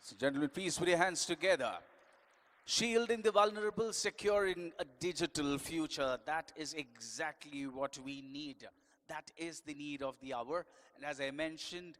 So, gentlemen, please put your hands together. Shielding the vulnerable, securing a digital future. That is exactly what we need. That is the need of the hour. And as I mentioned,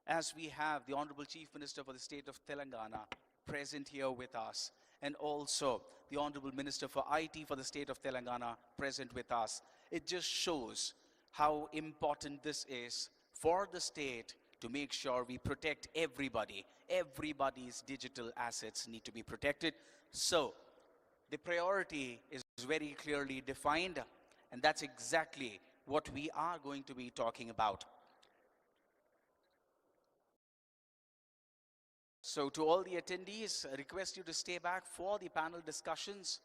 as we have the Honorable Chief Minister for the state of Telangana present here with us, and also the Honorable Minister for IT for the state of Telangana present with us, it just shows how important this is for the state to make sure we protect everybody. Everybody's digital assets need to be protected. So the priority is very clearly defined, and that's exactly what we are going to be talking about. So to all the attendees, I request you to stay back for the panel discussions.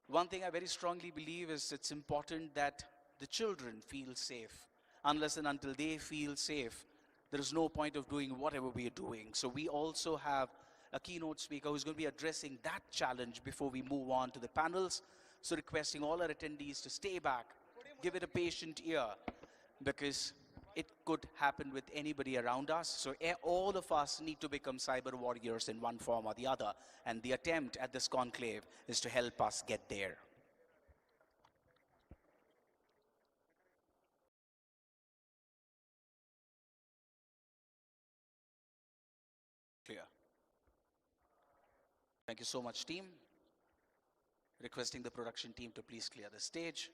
One thing I very strongly believe is it's important that the children feel safe. Unless and until they feel safe, there is no point of doing whatever we are doing. So we also have a keynote speaker who's going to be addressing that challenge before we move on to the panels. So requesting all our attendees to stay back, give it a patient ear, because it could happen with anybody around us. So all of us need to become cyber warriors in one form or the other. And the attempt at this conclave is to help us get there. Clear. Thank you so much, team. Requesting the production team to please clear the stage.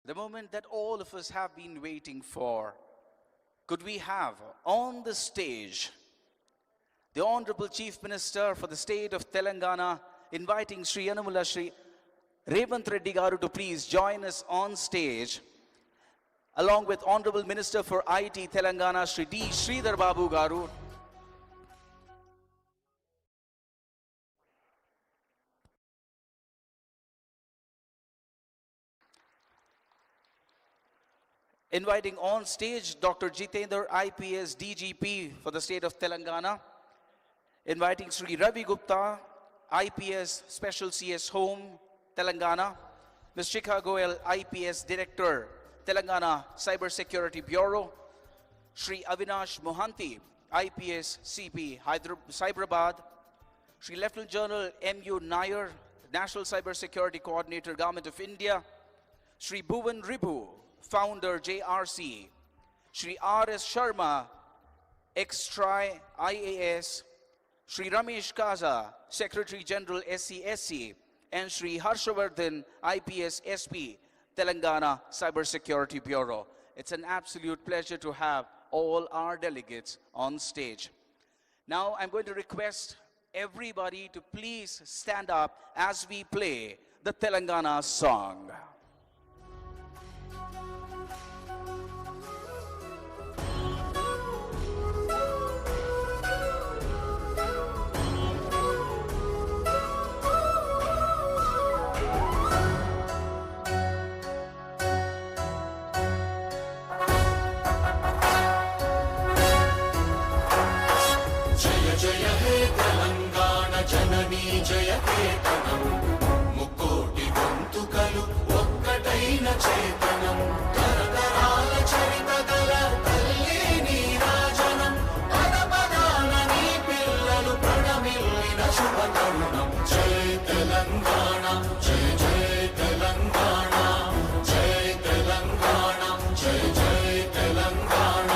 The moment that all of us have been waiting for, could we have on the stage the Honorable Chief Minister for the state of Telangana, inviting Sri Yanamula Sri Revanth Reddy Garu to please join us on stage, along with Honorable Minister for IT Telangana, Sri D. Sridhar Babu Garu. Inviting on stage Dr. Jitendra, IPS DGP for the state of Telangana. Inviting Sri Ravi Gupta, IPS Special CS Home, Telangana. Ms. Shikha Goel, IPS Director, Telangana Cyber Security Bureau. Sri Avinash Mohanty, IPS CP, Hyderabad. Sri Lieutenant General M.U. Nair, National Cyber Security Coordinator, Government of India. Sri Bhuvan Ribu, Founder, JRC. Sri R.S. Sharma, ex-TRI IAS. Sri Ramesh Kaza, Secretary General SCSC. And Sri Harshavardhan, IPS SP, Telangana Cyber Security Bureau. It's an absolute pleasure to have all our delegates on stage. Now I'm going to request everybody to please stand up as we play the Telangana song. జయ కేతనం ముకోటి గొంతుకలు ఒక్కటైన చేతనం తరతరాల చరిత గల తల్లి నీరాజనం పద పదాన నీ పిల్లలు ప్రణమిల్లిన శుభ తరుణం జై తెలంగాణ జై జై తెలంగాణ జై తెలంగాణ జై జై తెలంగాణ.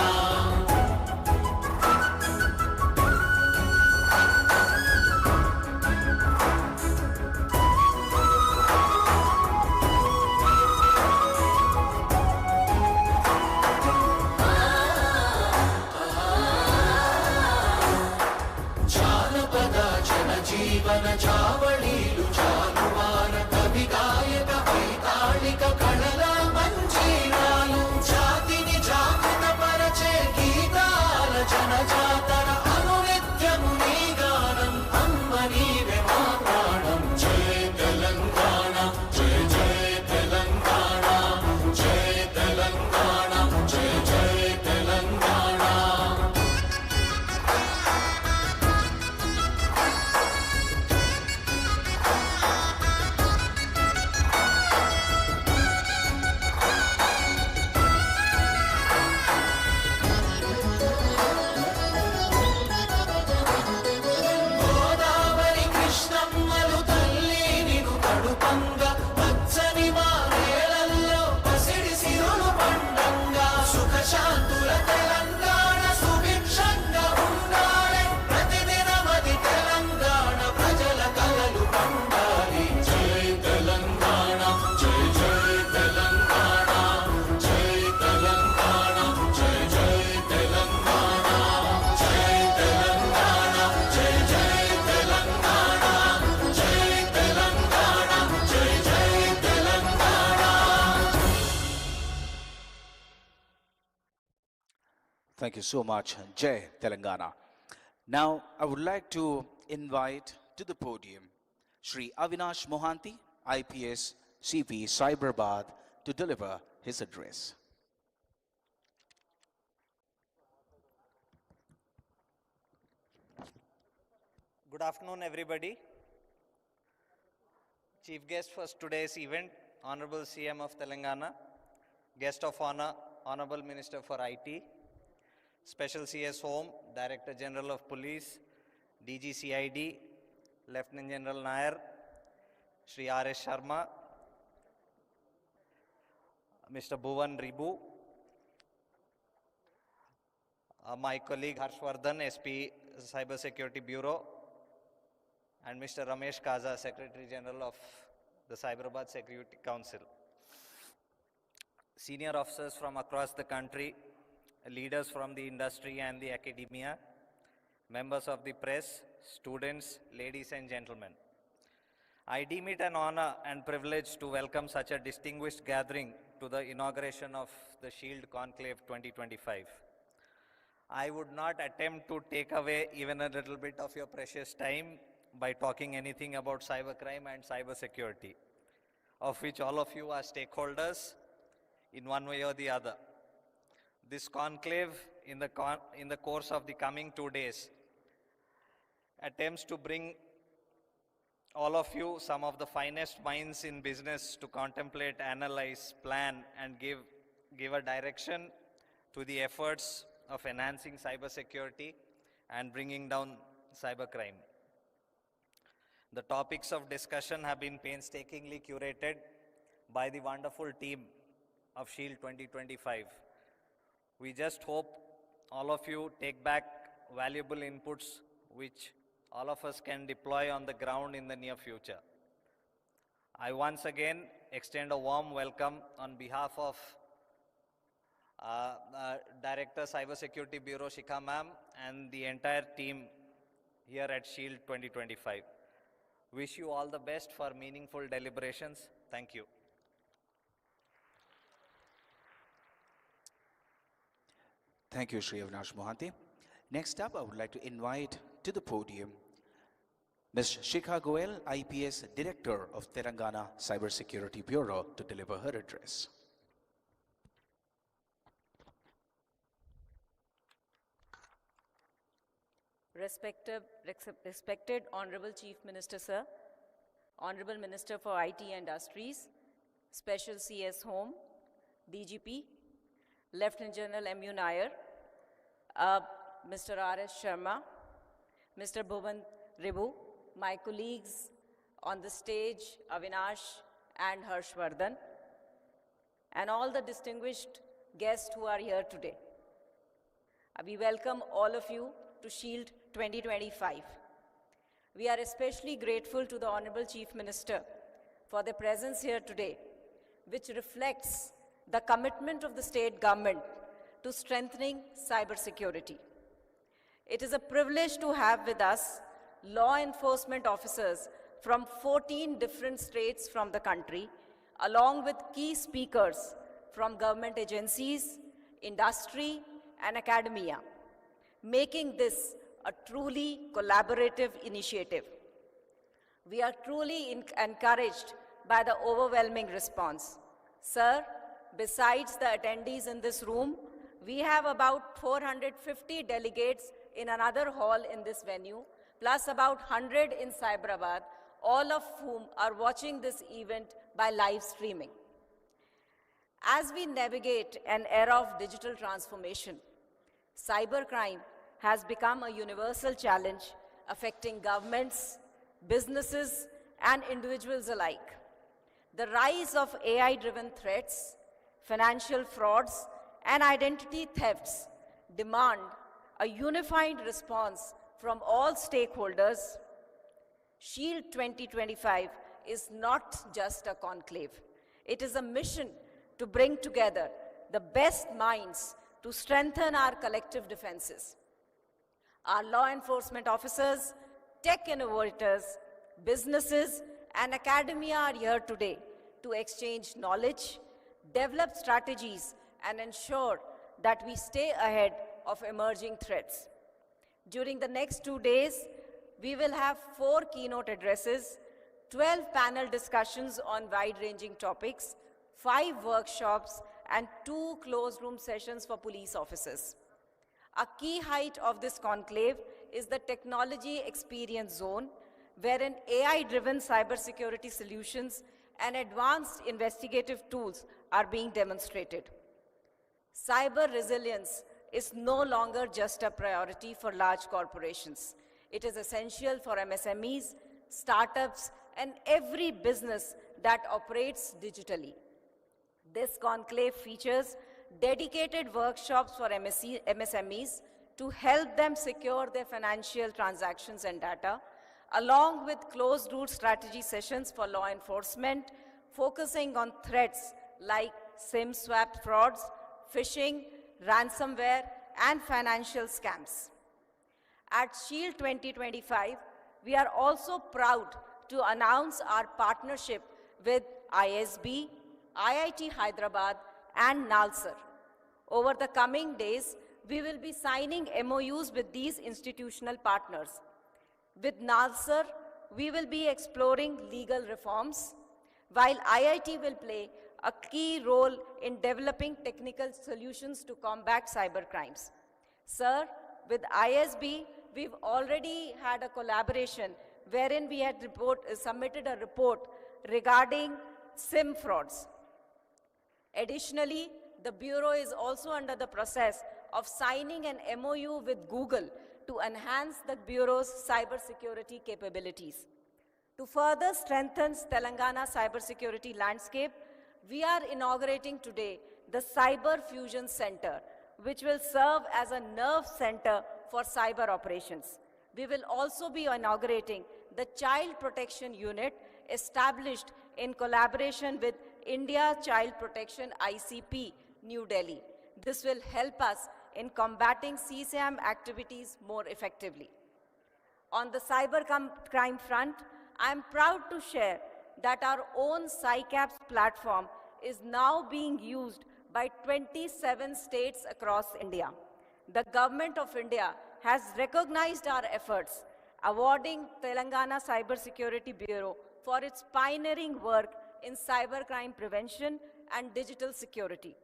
జీవన చావళీలు చాలువార కవి గాయక వైతాళిక కళల మంజీరాలు జాతిని జాగృత పరచే గీతాల జనజాతర అనునిత్యము నీ గానం అమ్మ నీవే మా ప్రాణం జయ తెలంగాణ జయ జయ తెలంగాణ జయ తెలంగాణ జయ జయ Telangana. Thank you so much, Jai Telangana. Now, I would like to invite to the podium Shri Avinash Mohanty, IPS CP Cyberabad, to deliver his address. Good afternoon, everybody. Chief guest for today's event, Honorable CM of Telangana, Guest of Honor, Honorable Minister for IT, Special CS Home, Director General of Police, DGCID, Lieutenant General Nair, Shri R.S. Sharma, Mr. Bhuvan Ribu, my colleague Harshvardhan, SP Cyber Security Bureau, and Mr. Ramesh Kaza, Secretary General of the Cyberabad Security Council. Senior officers from across the country, leaders from the industry and the academia, members of the press, students, ladies and gentlemen. I deem it an honor and privilege to welcome such a distinguished gathering to the inauguration of the SHIELD Conclave 2025. I would not attempt to take away even a little bit of your precious time by talking anything about cybercrime and cybersecurity, of which all of you are stakeholders in one way or the other. This conclave, in the course of the coming 2 days, attempts to bring all of you, some of the finest minds in business, to contemplate, analyze, plan, and give a direction to the efforts of enhancing cybersecurity and bringing down cybercrime. The topics of discussion have been painstakingly curated by the wonderful team of SHIELD 2025. We just hope all of you take back valuable inputs which all of us can deploy on the ground in the near future. I once again extend a warm welcome on behalf of Director Cybersecurity Bureau Shikha Ma'am and the entire team here at SHIELD 2025. Wish you all the best for meaningful deliberations. Thank you. Thank you, Shri Avinash Mohanty. Next up, I would like to invite to the podium Ms. Shikha Goel, IPS Director of Telangana Cybersecurity Bureau, to deliver her address. Respected Honorable Chief Minister, Sir, Honorable Minister for IT Industries, Special CS Home, DGP, Lieutenant General M.U. Nair, Mr. R.S. Sharma, Mr. Bhuvan Ribu, my colleagues on the stage, Avinash and Harshvardhan, and all the distinguished guests who are here today. We welcome all of you to SHIELD 2025. We are especially grateful to the Honorable Chief Minister for their presence here today, which reflects the commitment of the state government to strengthening cybersecurity. It is a privilege to have with us law enforcement officers from 14 different states from the country, along with key speakers from government agencies, industry, and academia, making this a truly collaborative initiative. We are truly encouraged by the overwhelming response. Sir, besides the attendees in this room, we have about 450 delegates in another hall in this venue, plus about 100 in Cyberabad, all of whom are watching this event by live streaming. As we navigate an era of digital transformation, cybercrime has become a universal challenge affecting governments, businesses, and individuals alike. The rise of AI-driven threats, financial frauds, and identity thefts demand a unified response from all stakeholders. SHIELD 2025 is not just a conclave. It is a mission to bring together the best minds to strengthen our collective defenses. Our law enforcement officers, tech innovators, businesses, and academia are here today to exchange knowledge, develop strategies, and ensure that we stay ahead of emerging threats. During the next 2 days, we will have 4 keynote addresses, 12 panel discussions on wide-ranging topics, 5 workshops, and 2 closed room sessions for police officers. A key height of this conclave is the Technology Experience Zone, wherein AI-driven cybersecurity solutions and advanced investigative tools are being demonstrated. Cyber resilience is no longer just a priority for large corporations. It is essential for MSMEs, startups, and every business that operates digitally. This conclave features dedicated workshops for MSMEs to help them secure their financial transactions and data, along with closed-route strategy sessions for law enforcement, focusing on threats like SIM swap frauds, phishing, ransomware, and financial scams. At Shield 2025, we are also proud to announce our partnership with ISB, IIT Hyderabad, and NALSAR. Over the coming days, we will be signing MOUs with these institutional partners. With NALSAR, we will be exploring legal reforms, while IIT will play a key role in developing technical solutions to combat cybercrimes. Sir, with ISB, we've already had a collaboration wherein we had submitted a report regarding SIM frauds. Additionally, the Bureau is also under the process of signing an MOU with Google to enhance the Bureau's cybersecurity capabilities. To further strengthen Telangana cybersecurity landscape, we are inaugurating today the Cyber Fusion Center, which will serve as a nerve center for cyber operations. We will also be inaugurating the Child Protection Unit established in collaboration with India Child Protection ICP, New Delhi. This will help us in combating CSAM activities more effectively. On the cyber crime front, I am proud to share that our own CyCaps platform is now being used by 27 states across India. The Government of India has recognized our efforts, awarding Telangana Cybersecurity Bureau for its pioneering work in cybercrime prevention and digital security.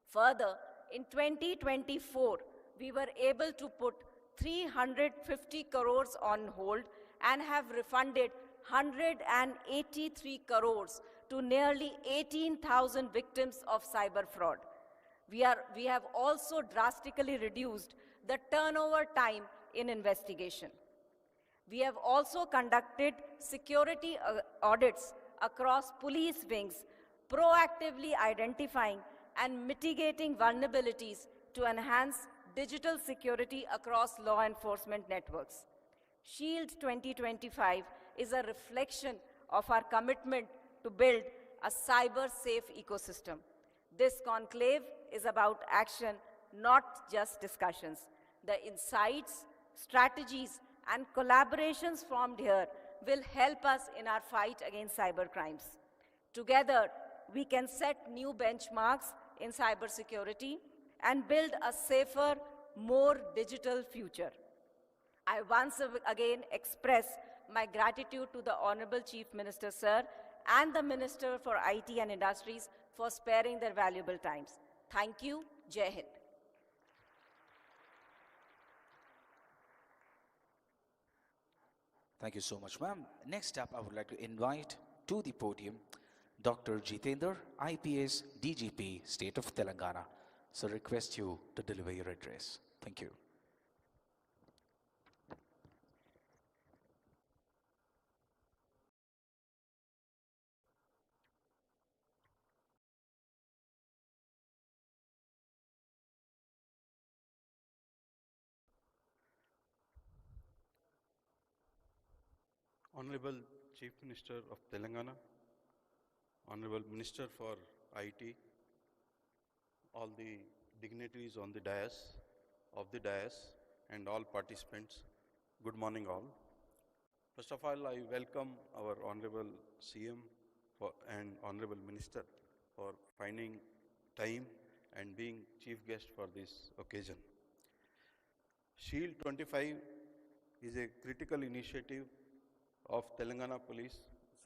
Further, in 2024, we were able to put 350 crores on hold and have refunded 183 crores to nearly 18,000 victims of cyber fraud. We have also drastically reduced the turnover time in investigation. We have also conducted security audits across police wings, proactively identifying and mitigating vulnerabilities to enhance digital security across law enforcement networks. Shield 2025 is a reflection of our commitment to build a cyber-safe ecosystem. This conclave is about action, not just discussions. The insights, strategies, and collaborations formed here will help us in our fight against cybercrimes. Together, we can set new benchmarks in cybersecurity and build a safer, more digital future. I once again express my gratitude to the Honorable Chief Minister, Sir, and the Minister for IT and Industries for sparing their valuable times. Thank you. Jai Hind. Thank you so much, ma'am. Next up, I would like to invite to the podium Dr. Jitendra, IPS DGP, State of Telangana. So request you to deliver your address. Thank you. Honorable Chief Minister of Telangana, Honorable Minister for IT, all the dignitaries on the dais, and all participants, good morning all. First of all, I welcome our Honorable CM and Honorable Minister for finding time and being chief guest for this occasion. Shield 25 is a critical initiative of Telangana Police,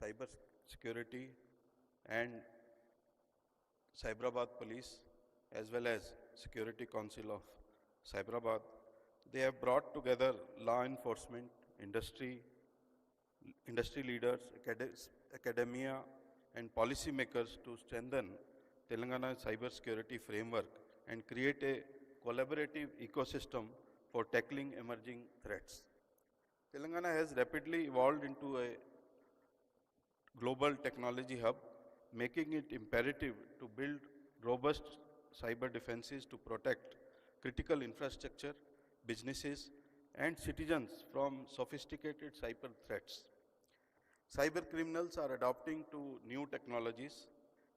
Cyber Security and Cyberabad Police, as well as Security Council of Cyberabad. They have brought together law enforcement, industry leaders, academia, and policymakers to strengthen Telangana cybersecurity framework and create a collaborative ecosystem for tackling emerging threats. Telangana has rapidly evolved into a global technology hub, making it imperative to build robust cyber defenses to protect critical infrastructure, businesses, and citizens from sophisticated cyber threats. Cyber criminals are adopting to new technologies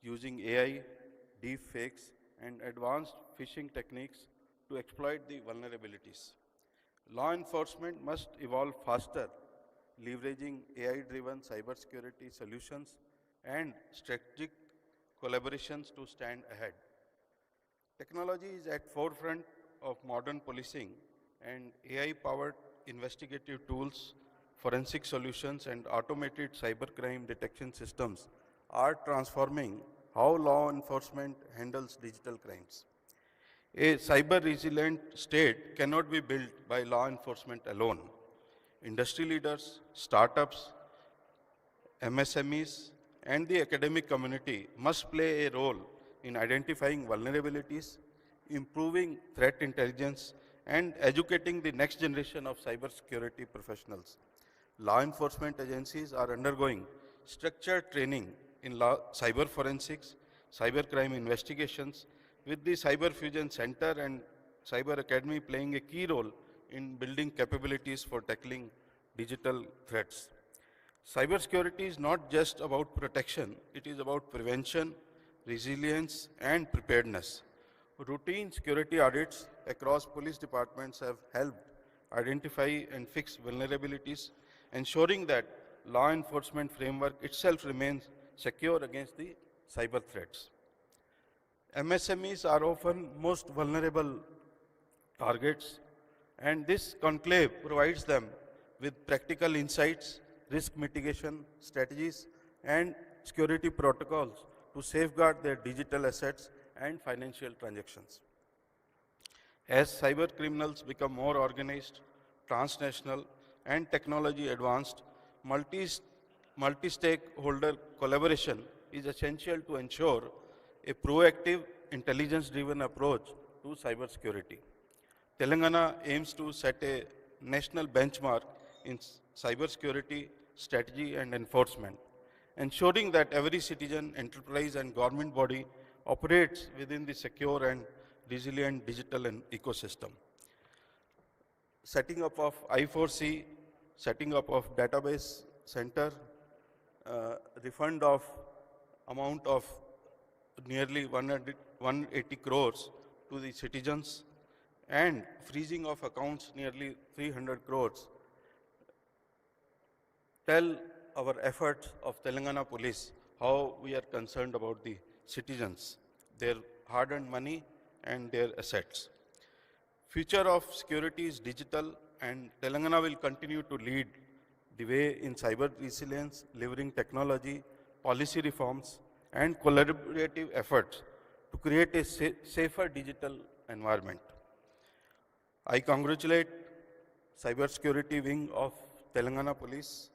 using AI, deep fakes, and advanced phishing techniques to exploit the vulnerabilities. Law enforcement must evolve faster, leveraging AI-driven cybersecurity solutions and strategic collaborations to stand ahead. Technology is at forefront of modern policing, and AI-powered investigative tools, forensic solutions, and automated cybercrime detection systems are transforming how law enforcement handles digital crimes. A cyber-resilient state cannot be built by law enforcement alone. Industry leaders, startups, MSMEs, and the academic community must play a role in identifying vulnerabilities, improving threat intelligence, and educating the next generation of cybersecurity professionals. Law enforcement agencies are undergoing structured training in cyber forensics, cybercrime investigations, with the Cyber Fusion Center and Cyber Academy playing a key role in building capabilities for tackling digital threats. Cybersecurity is not just about protection, it is about prevention, resilience, and preparedness. Routine security audits across police departments have helped identify and fix vulnerabilities, ensuring that law enforcement framework itself remains secure against the cyber threats. MSMEs are often most vulnerable targets, and this conclave provides them with practical insights, risk mitigation strategies, and security protocols to safeguard their digital assets and financial transactions. As cyber criminals become more organized, transnational, and technology advanced, multi-stakeholder collaboration is essential to ensure a proactive, intelligence-driven approach to cybersecurity. Telangana aims to set a national benchmark in cybersecurity strategy and enforcement, ensuring that every citizen, enterprise, and government body operates within the secure and resilient digital ecosystem. Setting up of I4C, setting up of database center, refund of amount of nearly 180 crores to the citizens, and freezing of accounts nearly 300 crores tell our efforts of Telangana Police how we are concerned about the citizens, their hard-earned money and their assets. Future of security is digital, and Telangana will continue to lead the way in cyber resilience, delivering technology, policy reforms, and collaborative efforts to create a safer digital environment. I congratulate Cybersecurity Wing of Telangana Police,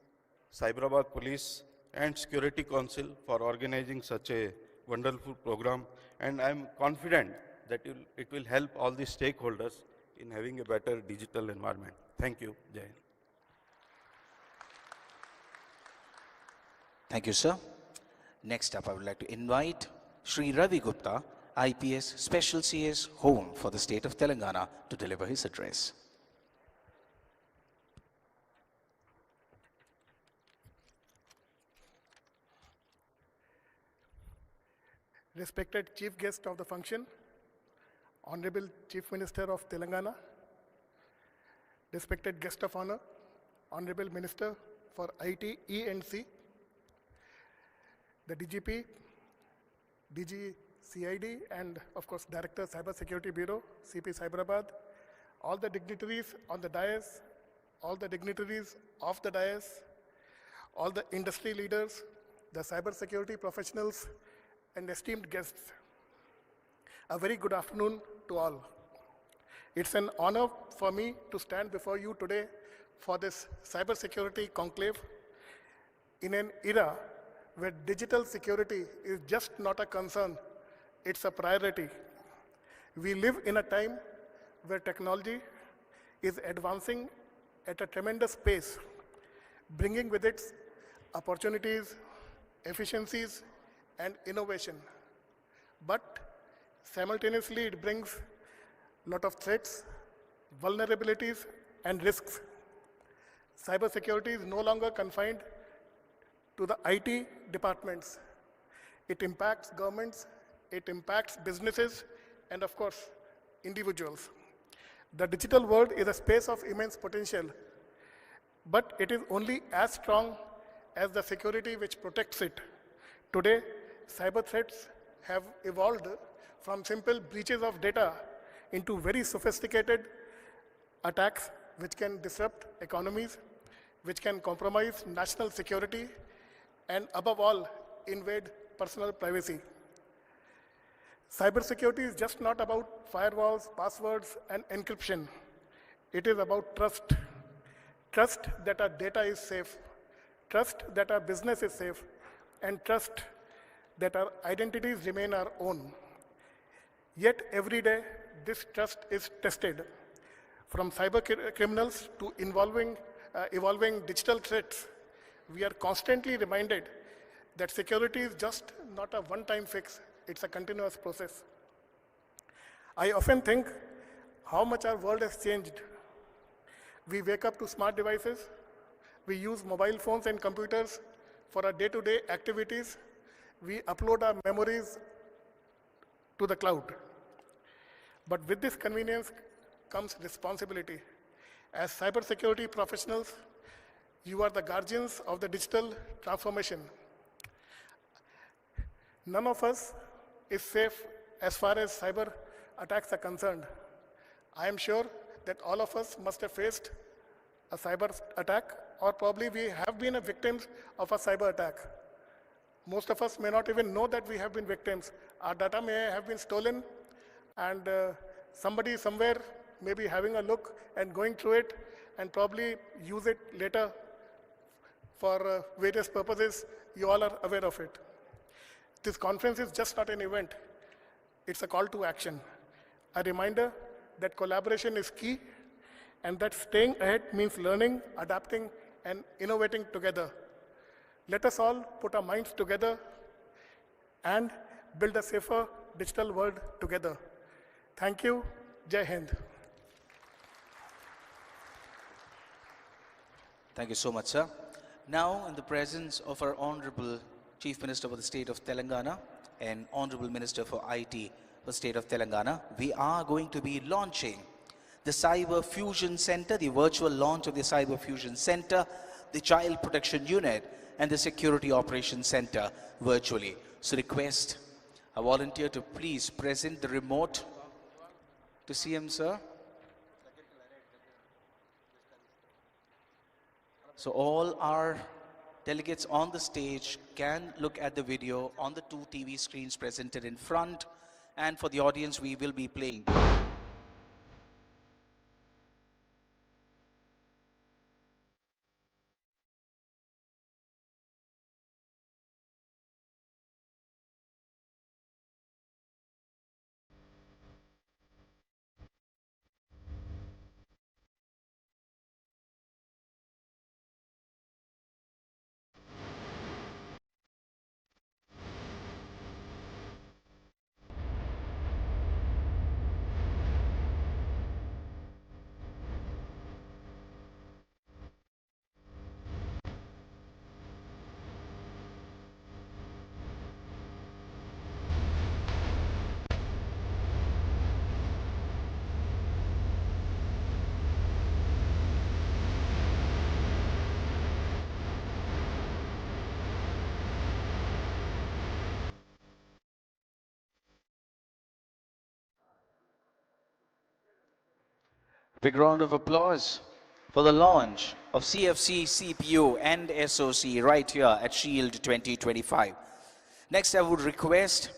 Cyberabad Police, and Security Council for organizing such a wonderful program, and I am confident that it will help all the stakeholders in having a better digital environment. Thank you. Jai Hind. Thank you, sir. Next up, I would like to invite Sri Ravi Gupta, IPS Special CS Home for the state of Telangana, to deliver his address. Respected Chief Guest of the function, Honorable Chief Minister of Telangana, respected Guest of Honor, Honorable Minister for IT, E&C, the DGP, DG CID, and of course Director Cyber Security Bureau, CP Cyberabad, all the dignitaries on the dais, all the dignitaries off the dais, all the industry leaders, the cybersecurity professionals, and esteemed guests. A very good afternoon to all. It's an honor for me to stand before you today for this cybersecurity conclave in an era where digital security is just not a concern, it's a priority. We live in a time where technology is advancing at a tremendous pace, bringing with it opportunities, efficiencies, and innovation. But simultaneously, it brings a lot of threats, vulnerabilities, and risks. Cybersecurity is no longer confined to the IT departments. It impacts governments, it impacts businesses, and of course, individuals. The digital world is a space of immense potential, but it is only as strong as the security which protects it. Today, cyber threats have evolved from simple breaches of data into very sophisticated attacks which can disrupt economies, which can compromise national security, and above all, invade personal privacy. Cybersecurity is just not about firewalls, passwords, and encryption. It is about trust. Trust that our data is safe, trust that our business is safe, and trust that our identities remain our own. Yet every day, this trust is tested. From cyber criminals to evolving digital threats, we are constantly reminded that security is just not a one-time fix, it's a continuous process. I often think how much our world has changed. We wake up to smart devices, we use mobile phones and computers for our day-to-day activities, we upload our memories to the cloud. But with this convenience comes responsibility. As cybersecurity professionals, you are the guardians of the digital transformation. None of us is safe as far as cyber attacks are concerned. I am sure that all of us must have faced a cyber attack, or probably we have been victims of a cyber attack. Most of us may not even know that we have been victims. Our data may have been stolen, and somebody somewhere may be having a look and going through it and probably use it later for various purposes. You all are aware of it. This conference is just not an event. It's a call to action, a reminder that collaboration is key and that staying ahead means learning, adapting, and innovating together. Let us all put our minds together and build a safer digital world together. Thank you. Jai Hind. Thank you so much, sir. Now, in the presence of our Honorable Chief Minister for the State of Telangana and Honorable Minister for IT for the State of Telangana, we are going to be launching the Cyber Fusion Center, the virtual launch of the Cyber Fusion Center, the Child Protection Unit, and the Security Operations Center virtually. So request a volunteer to please present the remote to CM, sir. So all our delegates on the stage can look at the video on the two TV screens presented in front, and for the audience we will be playing. Big round of applause for the launch of CFC, CPU and SOC right here at Shield 2025. Next, I would request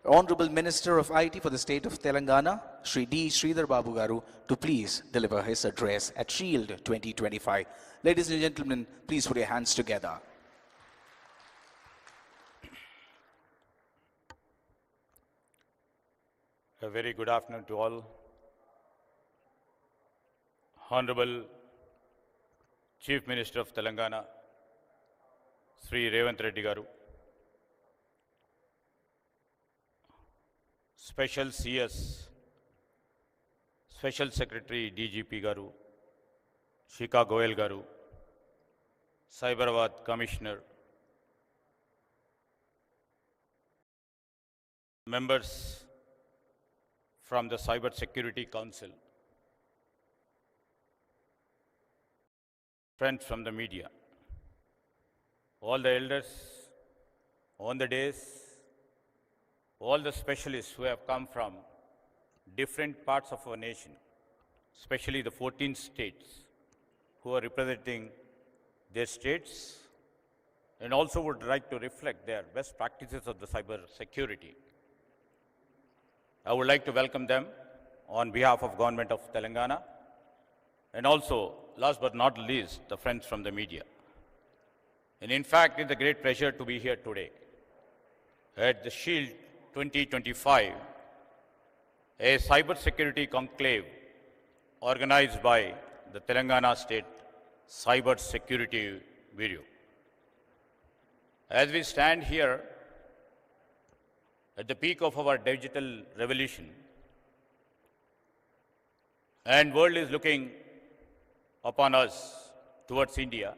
Honorable Minister of IT for the state of Telangana, Shri D. Sridhar Babu Garu, to please deliver his address at Shield 2025. Ladies and gentlemen, please put your hands together. A very good afternoon to all. Honorable Chief Minister of Telangana, Sri Revanth Reddy Garu, Special CS, Special Secretary DGP Garu, Shika Goyal Garu, Cyberabad Commissioner, members from the Cyber Security Council, friends from the media, all the elders, on the days, all the specialists who have come from different parts of our nation, especially the 14 states who are representing their states and also would like to reflect their best practices of the cyber security. I would like to welcome them on behalf of Government of Telangana and also, last but not least, the friends from the media. And in fact, it's a great pleasure to be here today at the Shield 2025, a cyber security conclave organized by the Telangana State Cyber Security Bureau. As we stand here at the peak of our digital revolution, and world is looking upon us towards India.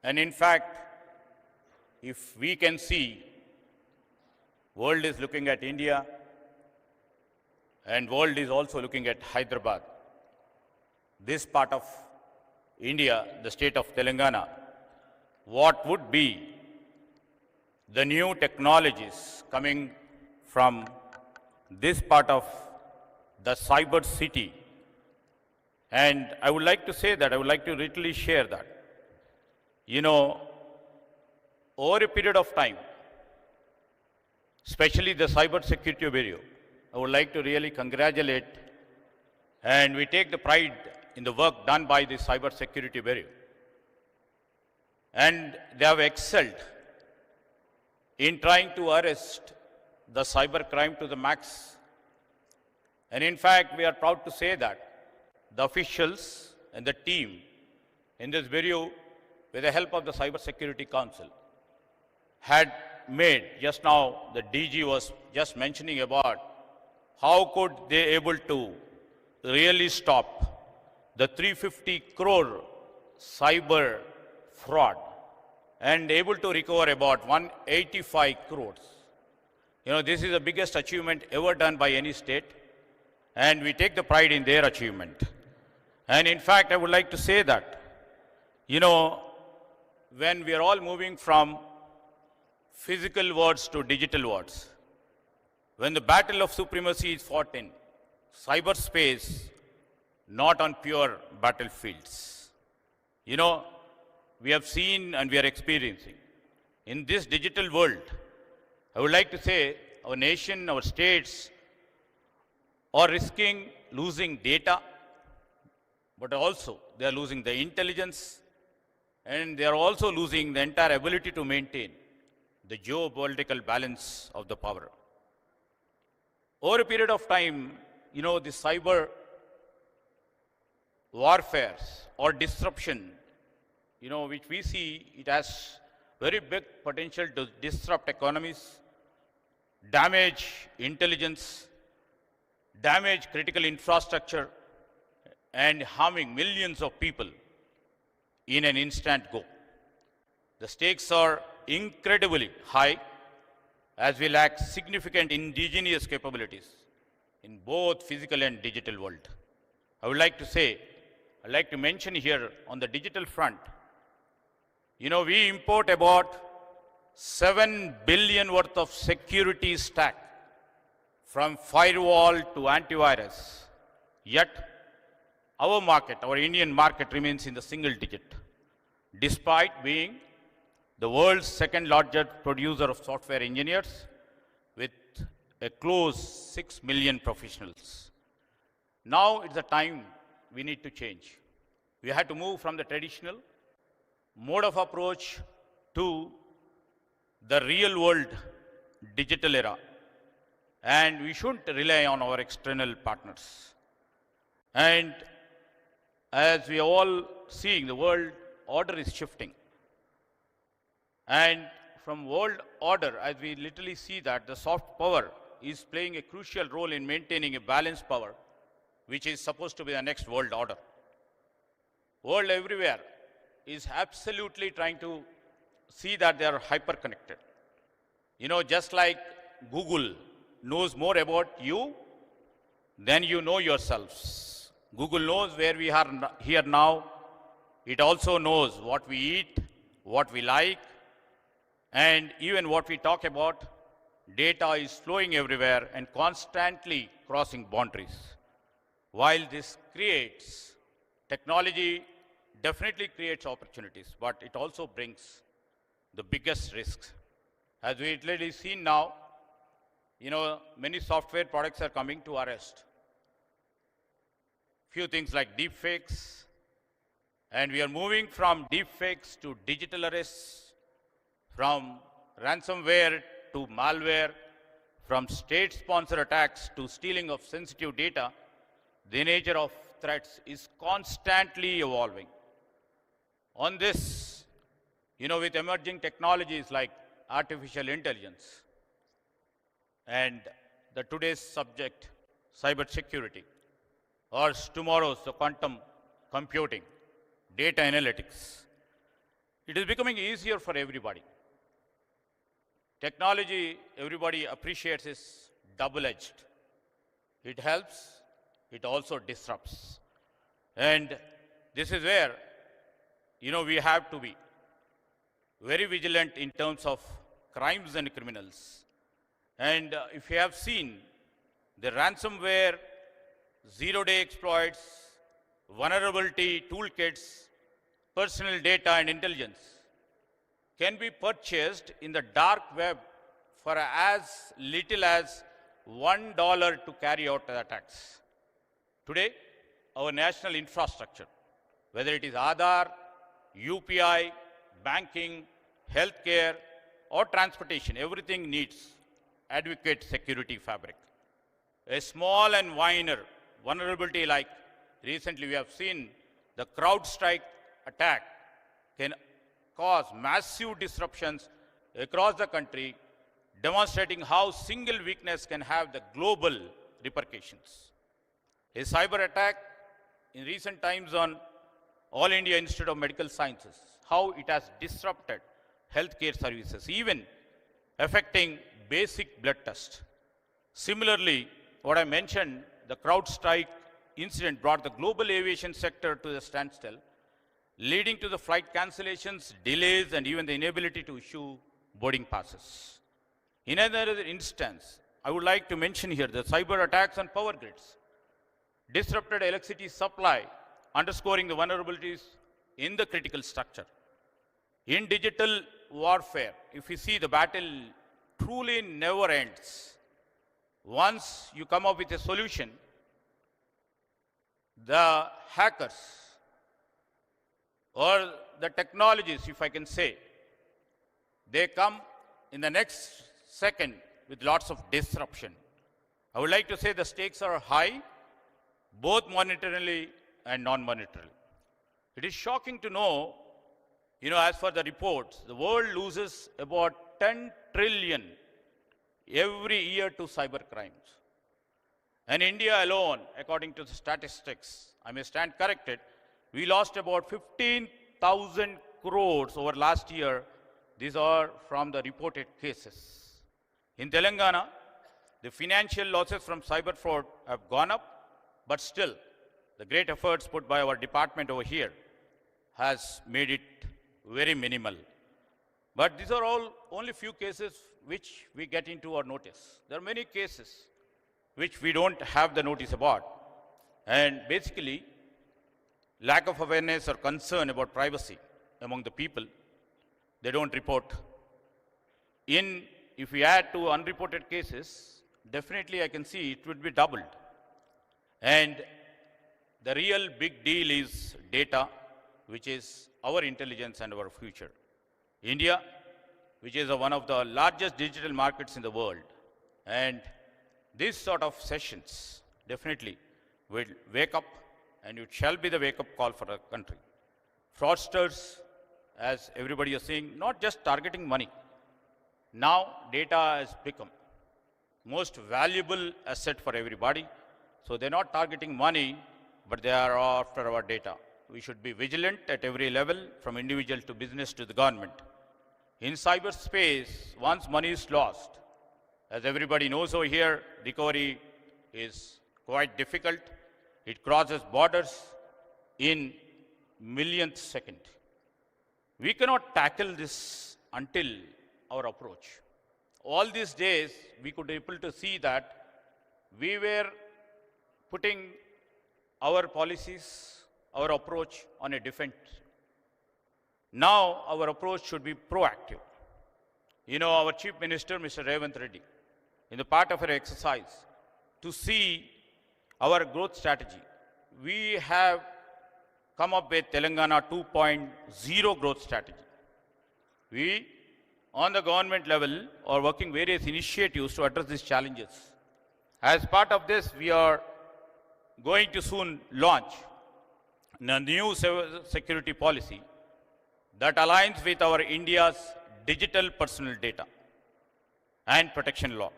And in fact, if we can see, world is looking at India and world is also looking at Hyderabad. This part of India, the state of Telangana, what would be the new technologies coming from this part of the cyber city. And I would like to say that, I would like to literally share that. You know, over a period of time, especially the Cyber Security Bureau, I would like to really congratulate, and we take the pride in the work done by the Cyber Security Bureau. And they have excelled in trying to arrest the cyber crime to the max. And in fact, we are proud to say that the officials and the team in this bureau, with the help of the Cyber Security Council, had made, just now the DG was just mentioning about how could they able to really stop the 350 crore cyber fraud and able to recover about 185 crores. You know, this is the biggest achievement ever done by any state, and we take the pride in their achievement. And in fact, I would like to say that, you know, when we are all moving from physical worlds to digital worlds, when the battle of supremacy is fought in cyberspace, not on pure battlefields, you know, we have seen and we are experiencing. In this digital world, I would like to say our nation, our states are risking losing data, but also they are losing the intelligence, and they are also losing the entire ability to maintain the geopolitical balance of the power. Over a period of time, you know, the cyber warfares or disruption, you know, which we see, it has very big potential to disrupt economies, damage intelligence, damage critical infrastructure, and harming millions of people in an instant go. The stakes are incredibly high as we lack significant indigenous capabilities in both physical and digital world. I would like to say, I'd like to mention here on the digital front, you know, we import about 7 billion worth of security stack from firewall to antivirus. Yet, our market, our Indian market remains in the single digit, despite being the world's second largest producer of software engineers with a close 6 million professionals. Now it's the time we need to change. We had to move from the traditional mode of approach to the real world digital era. And we shouldn't rely on our external partners. And as we are all seeing, the world order is shifting. And from world order, as we literally see that the soft power is playing a crucial role in maintaining a balanced power, which is supposed to be the next world order. World everywhere is absolutely trying to see that they are hyper connected. You know, just like Google knows more about you than you know yourselves. Google knows where we are here now. It also knows what we eat, what we like, and even what we talk about. Data is flowing everywhere and constantly crossing boundaries. While this creates, technology definitely creates opportunities, but it also brings the biggest risks. As we literally seen now, you know, many software products are coming to arrest. Few things like deepfakes, and we are moving from deepfakes to digital arrests, from ransomware to malware, from state-sponsored attacks to stealing of sensitive data. The nature of threats is constantly evolving. On this, you know, with emerging technologies like artificial intelligence and the today's subject, cybersecurity, or tomorrow's the quantum computing, data analytics, it is becoming easier for everybody. Technology, everybody appreciates, is double-edged. It helps, it also disrupts. And this is where, you know, we have to be very vigilant in terms of crimes and criminals. And if you have seen the ransomware, zero-day exploits, vulnerability toolkits, personal data and intelligence can be purchased in the dark web for as little as $1 to carry out the attacks. Today, our national infrastructure, whether it is Aadhaar, UPI, banking, healthcare, or transportation, everything needs adequate security fabric. A small and minor vulnerability like recently we have seen the CrowdStrike attack can cause massive disruptions across the country, demonstrating how single weakness can have the global repercussions. A cyber attack in recent times on All India Institute of Medical Sciences, how it has disrupted healthcare services, even affecting basic blood tests. Similarly, what I mentioned, the CrowdStrike incident brought the global aviation sector to the standstill, leading to the flight cancellations, delays, and even the inability to issue boarding passes. In another instance, I would like to mention here the cyber attacks on power grids, disrupted electricity supply, underscoring the vulnerabilities in the critical structure. In digital warfare, if you see, the battle truly never ends. Once you come up with a solution, the hackers or the technologies, if I can say, they come in the next second with lots of disruption. I would like to say the stakes are high, both monetarily and non-monetarily. It is shocking to know, you know, as per the reports, the world loses about 10 trillion every year to cyber crimes. And India alone, according to the statistics, I may stand corrected, we lost about 15,000 crores over last year. These are from the reported cases. In Telangana, the financial losses from cyber fraud have gone up, but still, the great efforts put by our department over here has made it very minimal. But these are all only few cases which we get into our notice. There are many cases which we don't have the notice about. And basically, lack of awareness or concern about privacy among the people, they don't report. If we add to unreported cases, definitely I can see it would be doubled. And the real big deal is data, which is our intelligence and our future. India, which is one of the largest digital markets in the world, and these sort of sessions definitely will wake up, and it shall be the wake-up call for the country. Fraudsters, as everybody is saying, not just targeting money. Now data has become most valuable asset for everybody. So they're not targeting money, but they are after our data. We should be vigilant at every level, from individual to business to the government. In cyberspace, once money is lost, as everybody knows over here, recovery is quite difficult. It crosses borders in millionth second. We cannot tackle this until our approach. All these days, we could be able to see that we were putting our policies, our approach on a defense. Now, our approach should be proactive. You know, our Chief Minister, Mr. Revanth Reddy, in the part of our exercise, to see our growth strategy, we have come up with Telangana 2.0 growth strategy. We, on the government level, are working various initiatives to address these challenges. As part of this, we are going to soon launch a new security policy that aligns with our India's digital personal data and protection law.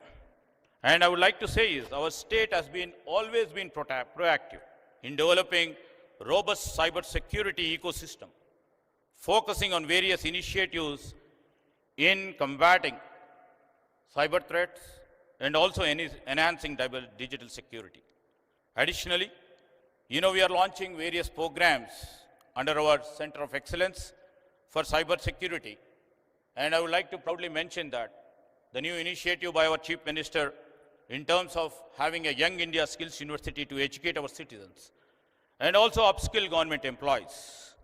And I would like to say is our state has always been proactive in developing robust cyber security ecosystem, focusing on various initiatives in combating cyber threats and also enhancing digital security. Additionally, you know, we are launching various programs under our Center of Excellence for Cyber Security. And I would like to proudly mention that the new initiative by our Chief Minister in terms of having a Young India Skills University to educate our citizens and also upskill government employees,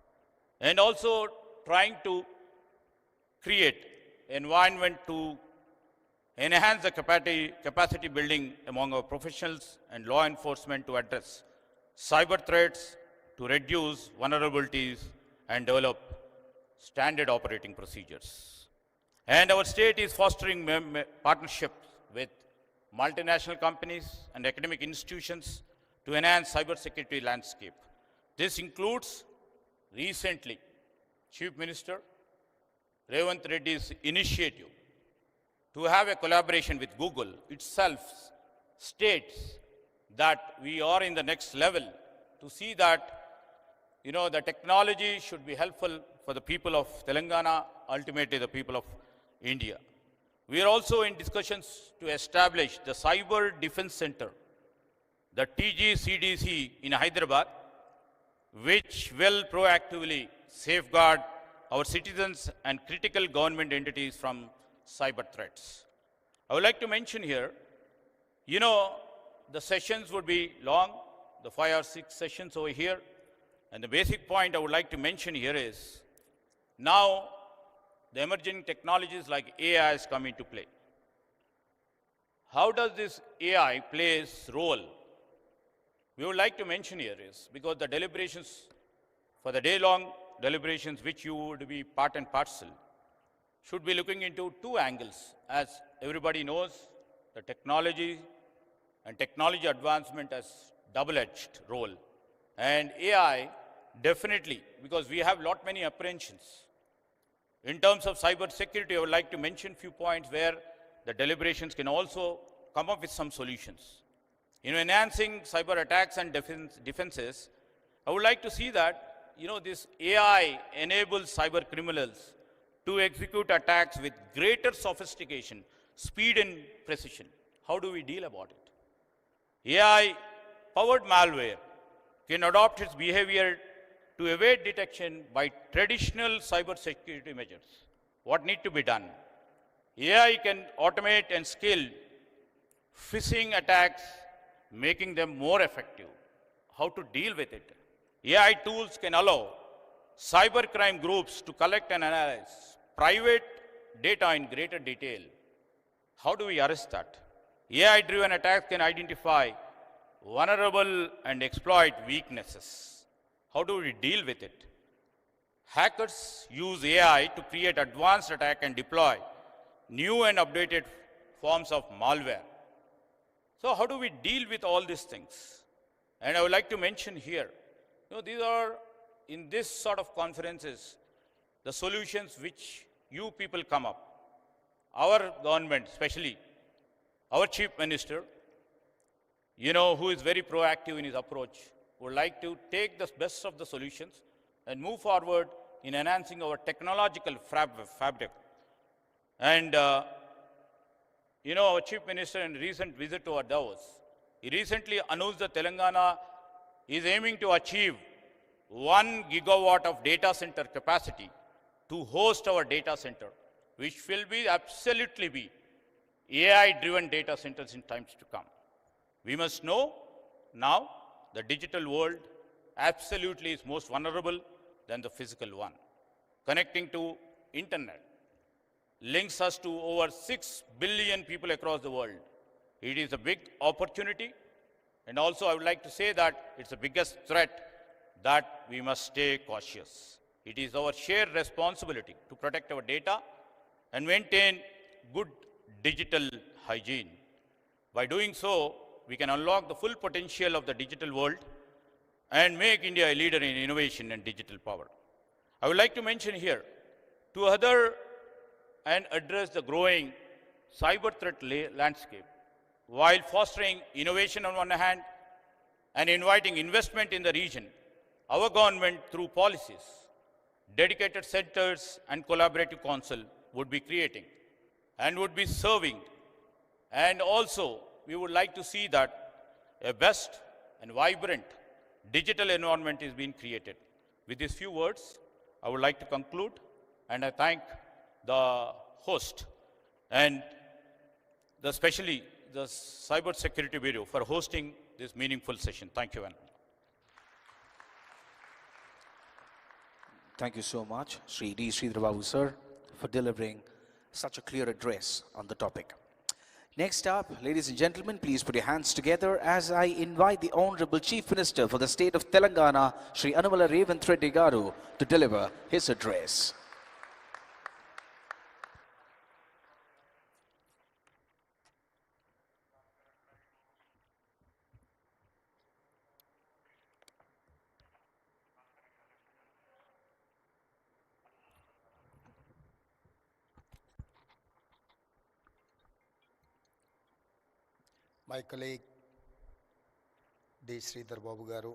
and also trying to create environment to enhance the capacity building among our professionals and law enforcement to address cyber threats, to reduce vulnerabilities and develop standard operating procedures. And our state is fostering partnerships with multinational companies and academic institutions to enhance cybersecurity landscape. This includes recently Chief Minister Revanth Reddy's initiative to have a collaboration with Google itself states that we are in the next level to see that, you know, the technology should be helpful for the people of Telangana, ultimately the people of India. We are also in discussions to establish the Cyber Defense Center, the TGCDC in Hyderabad, which will proactively safeguard our citizens and critical government entities from cyber threats. I would like to mention here, you know, the sessions would be long, the 5 or 6 sessions over here. And the basic point I would like to mention here is, now the emerging technologies like AI has come into play. How does this AI play its role? We would like to mention here is, because the deliberations, for the day-long deliberations which you would be part and parcel, should be looking into 2 angles. As everybody knows, the technology and technology advancement has double-edged role. And AI, definitely, because we have many apprehensions. In terms of cyber security, I would like to mention few points where the deliberations can also come up with some solutions. In enhancing cyber attacks and defenses, I would like to see that, you know, this AI enables cyber criminals to execute attacks with greater sophistication, speed and precision. How do we deal about it? AI-powered malware can adopt its behavior to evade detection by traditional cyber security measures. What need to be done? AI can automate and scale phishing attacks, making them more effective. How to deal with it? AI tools can allow cybercrime groups to collect and analyze private data in greater detail. How do we arrest that? AI-driven attacks can identify vulnerable and exploit weaknesses. How do we deal with it? Hackers use AI to create advanced attack and deploy new and updated forms of malware. So how do we deal with all these things? And I would like to mention here, these are, in this sort of conferences, the solutions which you people come up. Our government, especially our Chief Minister, who is very proactive in his approach, would like to take the best of the solutions and move forward in enhancing our technological fabric. And, our Chief Minister in recent visit to our Davos, he recently announced that Telangana is aiming to achieve 1 gigawatt of data center capacity to host our data center, which will be absolutely be AI-driven data centers in times to come. We must know now the digital world absolutely is most vulnerable than the physical one. Connecting to internet links us to over 6 billion people across the world. It is a big opportunity, and also I would like to say that it's the biggest threat that we must stay cautious. It is our shared responsibility to protect our data and maintain good digital hygiene. By doing so, we can unlock the full potential of the digital world and make India a leader in innovation and digital power. I would like to mention here two other and address the growing cyber threat landscape while fostering innovation on one hand and inviting investment in the region. Our government, through policies, dedicated centers and collaborative council would be creating and would be serving. And also, we would like to see that a best and vibrant digital environment is being created. With these few words, I would like to conclude, and I thank the host and especially the Cyber Security Bureau for hosting this meaningful session. Thank you, Anand. Thank you so much, Sri D. Sridhar Babu, sir, for delivering such a clear address on the topic. Next up, ladies and gentlemen, please put your hands together as I invite the Honorable Chief Minister for the state of Telangana, Sri Anumala Revanth Reddy Garu, to deliver his address. My colleague D. Sridhar Babu Garu,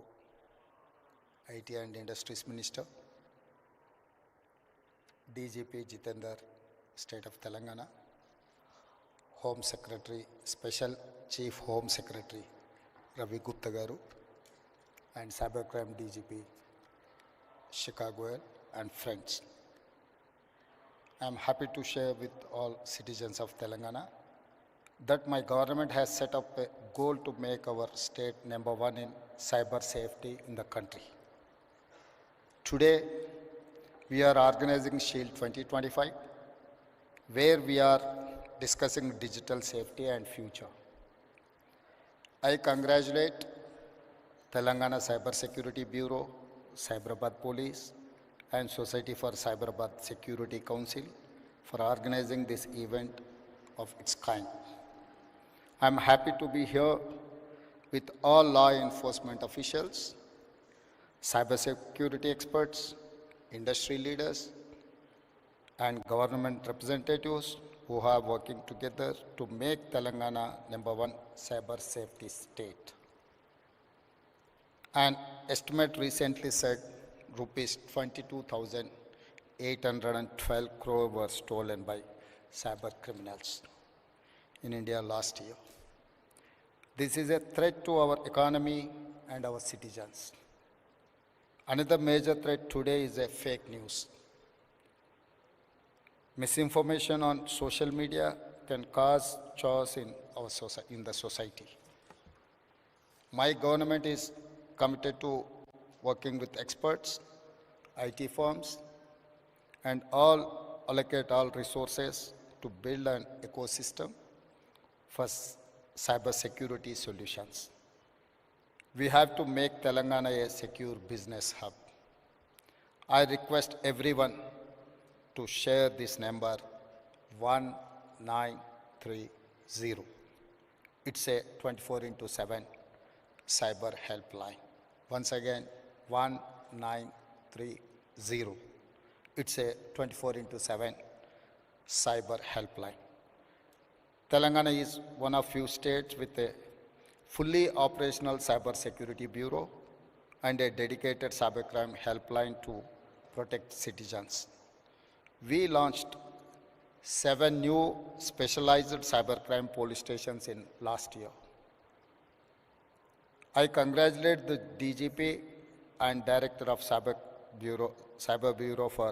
IT and Industries Minister, DGP Jitendra, State of Telangana, Home Secretary, Special Chief Home Secretary Ravi Gupta Garu, and Cybercrime DGP Chicago and friends. I am happy to share with all citizens of Telangana that my government has set up a goal to make our state #1 in cyber safety in the country. Today, we are organizing Shield 2025, where we are discussing digital safety and future. I congratulate Telangana Cyber Security Bureau, Cyberabad Police, and Society for Cyberabad Security Council for organizing this event of its kind. I am happy to be here with all law enforcement officials, cybersecurity experts, industry leaders, and government representatives who are working together to make Telangana #1 cyber safety state. An estimate recently said rupees 22,812 crore were stolen by cyber criminals in India last year. This is a threat to our economy and our citizens. Another major threat today is a fake news. Misinformation on social media can cause chaos in in the society. My government is committed to working with experts, IT firms, and allocate all resources to build an ecosystem for cyber security solutions. We have to make Telangana a secure business hub. I request everyone to share this number 1930. It's a 24/7 cyber helpline. Once again, 1930. It's a 24/7 cyber helpline. Telangana is one of few states with a fully operational cyber security bureau and a dedicated cybercrime helpline to protect citizens. We launched 7 new specialized cybercrime police stations in last year. I congratulate the DGP and Director of Cyber Bureau for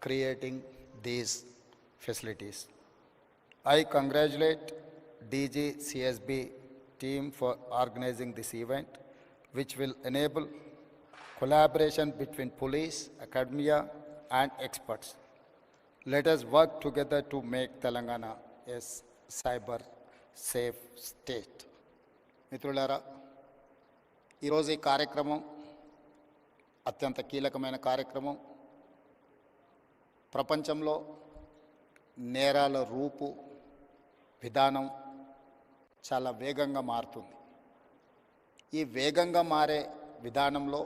creating these facilities. I congratulate DG CSB team for organizing this event, which will enable collaboration between police, academia, and experts. Let us work together to make Telangana a cyber safe state. మిత్రులారా, ఈరోజు ఈ కార్యక్రమం అత్యంత కీలకమైన కార్యక్రమం. ప్రపంచంలో నేరాల రూపు విధానం చాలా వేగంగా మారుతుంది. ఈ వేగంగా మారే విధానంలో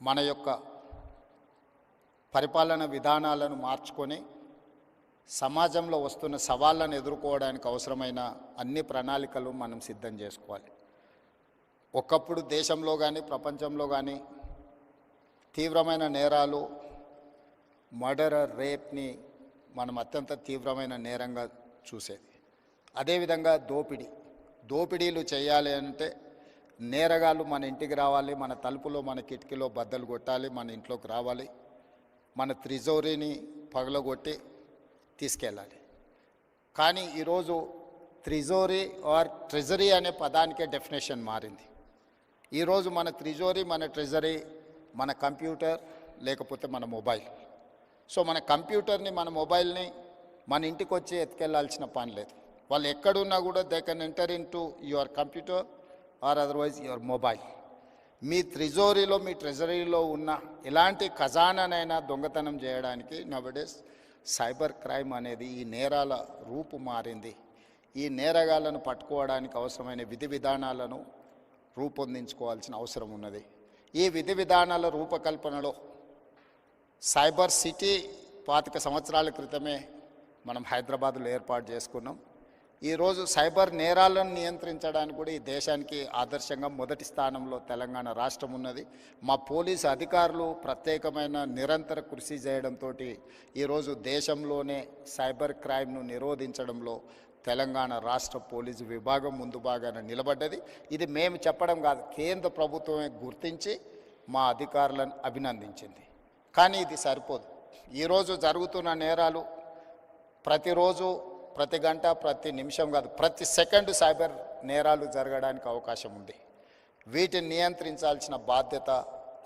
మన యొక్క పరిపాలన విధానాలను మార్చుకొని సమాజంలో వస్తున్న సవాళ్ళను ఎదుర్కోవడానికి అవసరమైన అన్ని ప్రణాళికలు మనం సిద్ధం చేసుకోవాలి. ఒకప్పుడు దేశంలో కానీ ప్రపంచంలో కానీ తీవ్రమైన నేరాలు, మర్డర్, రేప్ని మనం అత్యంత తీవ్రమైన నేరంగా చూసేది. అదేవిధంగా దోపిడీలు చేయాలి అంటే నేరగాళ్ళు మన ఇంటికి రావాలి, మన తలుపులో మన కిటికీలో బద్దలు కొట్టాలి, మన ఇంట్లోకి రావాలి, మన త్రిజోరీని పగలగొట్టి తీసుకెళ్ళాలి. కానీ ఈరోజు త్రిజోరీ ఆర్ ట్రెజరీ అనే పదానికే డెఫినేషన్ మారింది. ఈరోజు మన త్రిజోరీ, మన ట్రెజరీ మన కంప్యూటర్ లేకపోతే మన మొబైల్. సో మన కంప్యూటర్ని, మన మొబైల్ని మన ఇంటికి వచ్చి ఎత్తుకెళ్లాల్సిన పని లేదు. వాళ్ళు ఎక్కడున్నా కూడా they can enter in to your computer or otherwise your mobile. మీ త్రిజోరీలో, మీ ట్రెజరీలో ఉన్న ఎలాంటి ఖజానానైనా దొంగతనం చేయడానికి నవడేస్ సైబర్ క్రైమ్ అనేది ఈ నేరాల రూపు మారింది. ఈ నేరగాళ్లను పట్టుకోవడానికి అవసరమైన విధి విధానాలను రూపొందించుకోవాల్సిన అవసరం ఉన్నది. ఈ విధి విధానాల రూపకల్పనలో సైబర్ సిటీ 25 సంవత్సరాల క్రితమే మనం హైదరాబాద్లో ఏర్పాటు చేసుకున్నాం. ఈరోజు సైబర్ నేరాలను నియంత్రించడానికి కూడా ఈ దేశానికి ఆదర్శంగా మొదటి స్థానంలో తెలంగాణ రాష్ట్రం ఉన్నది. మా పోలీసు అధికారులు ప్రత్యేకమైన నిరంతర కృషి చేయడంతో ఈరోజు దేశంలోనే సైబర్ క్రైమ్ను నిరోధించడంలో తెలంగాణ రాష్ట్ర పోలీసు విభాగం ముందు భాగాన నిలబడ్డది. ఇది మేము చెప్పడం కాదు, కేంద్ర ప్రభుత్వమే గుర్తించి మా అధికారులను అభినందించింది. కానీ ఇది సరిపోదు. ఈరోజు జరుగుతున్న నేరాలు ప్రతిరోజు, ప్రతి గంట, ప్రతి నిమిషం కాదు, ప్రతి సెకండ్ సైబర్ నేరాలు జరగడానికి అవకాశం ఉంది. వీటిని నియంత్రించాల్సిన బాధ్యత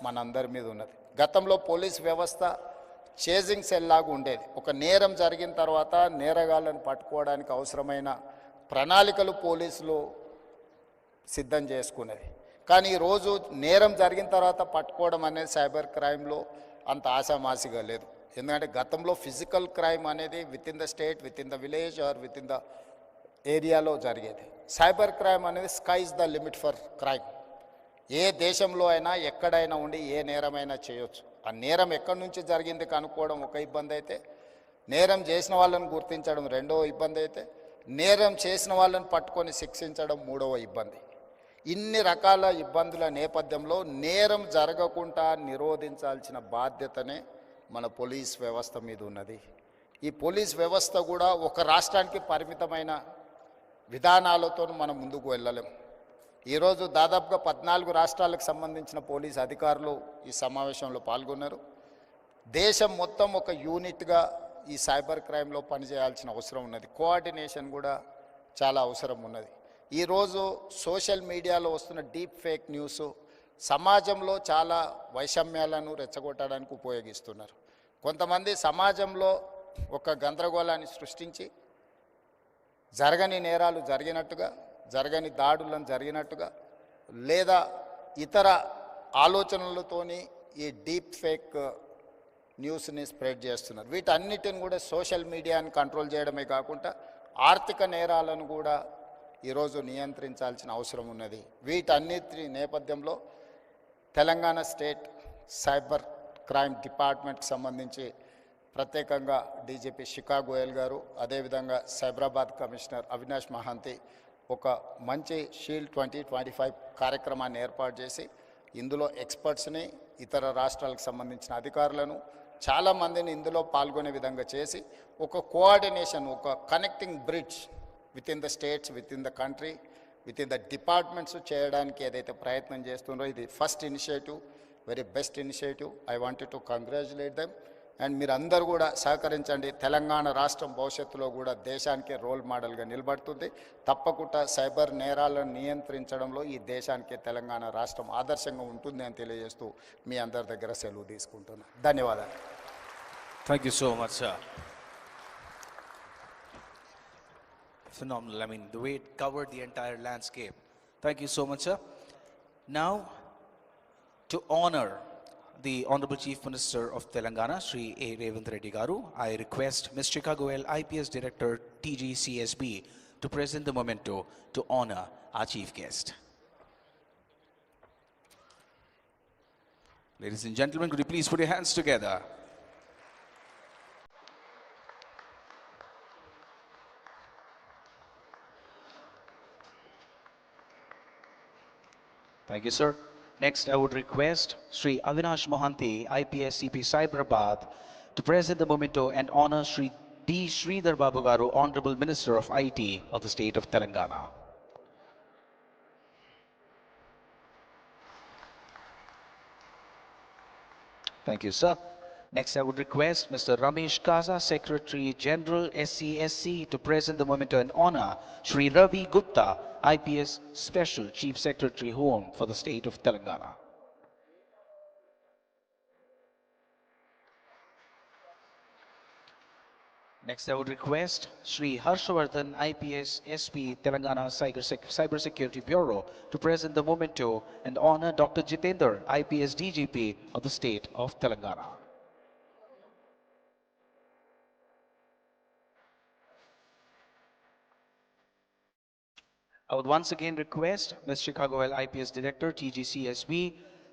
మనందరి మీద ఉన్నది. గతంలో పోలీస్ వ్యవస్థ చేజింగ్ సెల్ లాగా ఉండేది. ఒక నేరం జరిగిన తర్వాత నేరగాళ్లను పట్టుకోవడానికి అవసరమైన ప్రణాళికలు పోలీసులు సిద్ధం చేసుకునేది. కానీ ఈరోజు నేరం జరిగిన తర్వాత పట్టుకోవడం అనేది సైబర్ క్రైమ్లో అంత ఆశామాసిగా లేదు. ఎందుకంటే గతంలో ఫిజికల్ క్రైమ్ అనేది with in the state, with in the village or with in the ఏరియాలో జరిగేది. సైబర్ క్రైమ్ అనేది sky is the limit for crime. ఏ దేశంలో అయినా ఎక్కడైనా ఉండి ఏ నేరమైనా చేయొచ్చు. ఆ నేరం ఎక్కడి నుంచి జరిగింది కనుక్కోవడం ఒక ఇబ్బంది అయితే, నేరం చేసిన వాళ్ళని గుర్తించడం రెండవ ఇబ్బంది అయితే, నేరం చేసిన వాళ్ళని పట్టుకొని శిక్షించడం మూడవ ఇబ్బంది. ఇన్ని రకాల ఇబ్బందుల నేపథ్యంలో నేరం జరగకుండా నిరోధించాల్సిన బాధ్యతనే మన పోలీస్ వ్యవస్థ మీద ఉన్నది. ఈ పోలీస్ వ్యవస్థ కూడా ఒక రాష్ట్రానికి పరిమితమైన విధానాలతో మనం ముందుకు వెళ్ళలేం. ఈరోజు దాదాపుగా 14 రాష్ట్రాలకు సంబంధించిన పోలీస్ అధికారులు ఈ సమావేశంలో పాల్గొన్నారు. దేశం మొత్తం ఒక యూనిట్గా ఈ సైబర్ క్రైమ్లో పనిచేయాల్సిన అవసరం ఉన్నది. కోఆర్డినేషన్ కూడా చాలా అవసరం ఉన్నది. ఈరోజు సోషల్ మీడియాలో వస్తున్న డీప్ ఫేక్ న్యూస్ సమాజంలో చాలా వైషమ్యాలను రెచ్చగొట్టడానికి ఉపయోగిస్తున్నారు. కొంతమంది సమాజంలో ఒక గందరగోళాన్ని సృష్టించి జరగని నేరాలు జరిగినట్టుగా, జరగని దాడులను జరిగినట్టుగా, లేదా ఇతర ఆలోచనలతోని ఈ డీప్ ఫేక్ న్యూస్ని స్ప్రెడ్ చేస్తున్నారు. వీటన్నిటిని కూడా సోషల్ మీడియాని కంట్రోల్ చేయడమే కాకుండా ఆర్థిక నేరాలను కూడా ఈరోజు నియంత్రించాల్సిన అవసరం ఉన్నది. వీటన్నిటి నేపథ్యంలో తెలంగాణ స్టేట్ సైబర్ క్రైమ్ డిపార్ట్మెంట్కి సంబంధించి ప్రత్యేకంగా డీజీపీ శిఖా గోయల్ గారు, అదేవిధంగా సైబరాబాద్ కమిషనర్ అవినాష్ మహాంతి ఒక మంచి షీల్డ్ 2025 కార్యక్రమాన్ని ఏర్పాటు చేసి ఇందులో ఎక్స్పర్ట్స్ని, ఇతర రాష్ట్రాలకు సంబంధించిన అధికారులను చాలామందిని ఇందులో పాల్గొనే విధంగా చేసి ఒక కోఆర్డినేషన్, ఒక connecting bridge with in the states, with in the country, with in the departments చేయడానికి ఏదైతే ప్రయత్నం చేస్తున్నారో ఇది first initiative, very best initiative. I wanted to congratulate them. And మీరందరూ కూడా సహకరించండి. తెలంగాణ రాష్ట్రం భవిష్యత్తులో కూడా దేశానికే రోల్ మోడల్గా నిలబడుతుంది. తప్పకుండా సైబర్ నేరాలను నియంత్రించడంలో ఈ దేశానికి తెలంగాణ రాష్ట్రం ఆదర్శంగా ఉంటుంది అని తెలియజేస్తూ మీ అందరి దగ్గర సెలవు తీసుకుంటున్నాను. ధన్యవాదాలు. Thank you so much, sir. Phenomenal. I mean, the way it covered the entire landscape. Thank you so much, sir. Now, to honor the Honorable Chief Minister of Telangana, Shri A. Revanth Reddy Garu, I request Ms. Chika Goel, IPS Director, TGCSB, to present the memento to honor our chief guest. Ladies and gentlemen, could you please put your hands together? Thank you, sir. Next, I would request Sri Avinash Mohanty, IPS CP Cyberabad, to present the memento and honor Sri D. Sridhar Babu Garu, Honorable Minister of IT of the state of Telangana. Thank you, sir. Next, I would request Mr. Ramesh Kaza, Secretary General SCSC, to present the memento and honor Sri Ravi Gupta, IPS Special Chief Secretary Home for the state of Telangana. Next, I would request Sri Harshvardhan, IPS SP Telangana Cyber Security Bureau, to present the memento and honor Dr. Jitendra, IPS DGP of the state of Telangana. I would once again request Ms. Chicago L. IPS Director, TGCSB,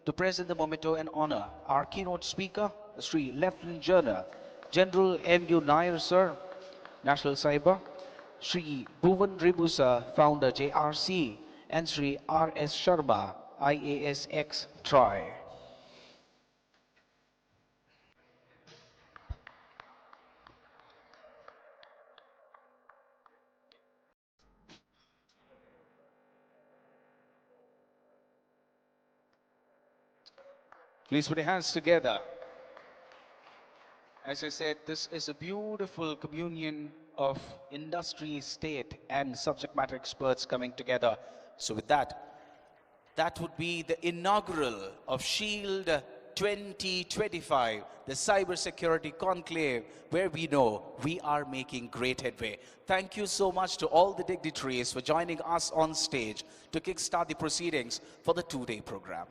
to present the memento and honor our keynote speaker, Sri Lieutenant General M.U. Nair, sir, National Cyber, Sri Bhuvan Ribusa, Founder, JRC, and Sri R.S. Sharma, IASX TRI. Please put your hands together. As I said, this is a beautiful communion of industry, state, and subject matter experts coming together. So with that, that would be the inaugural of SHIELD 2025, the cybersecurity conclave, where we know we are making great headway. Thank you so much to all the dignitaries for joining us on stage to kickstart the proceedings for the two-day program.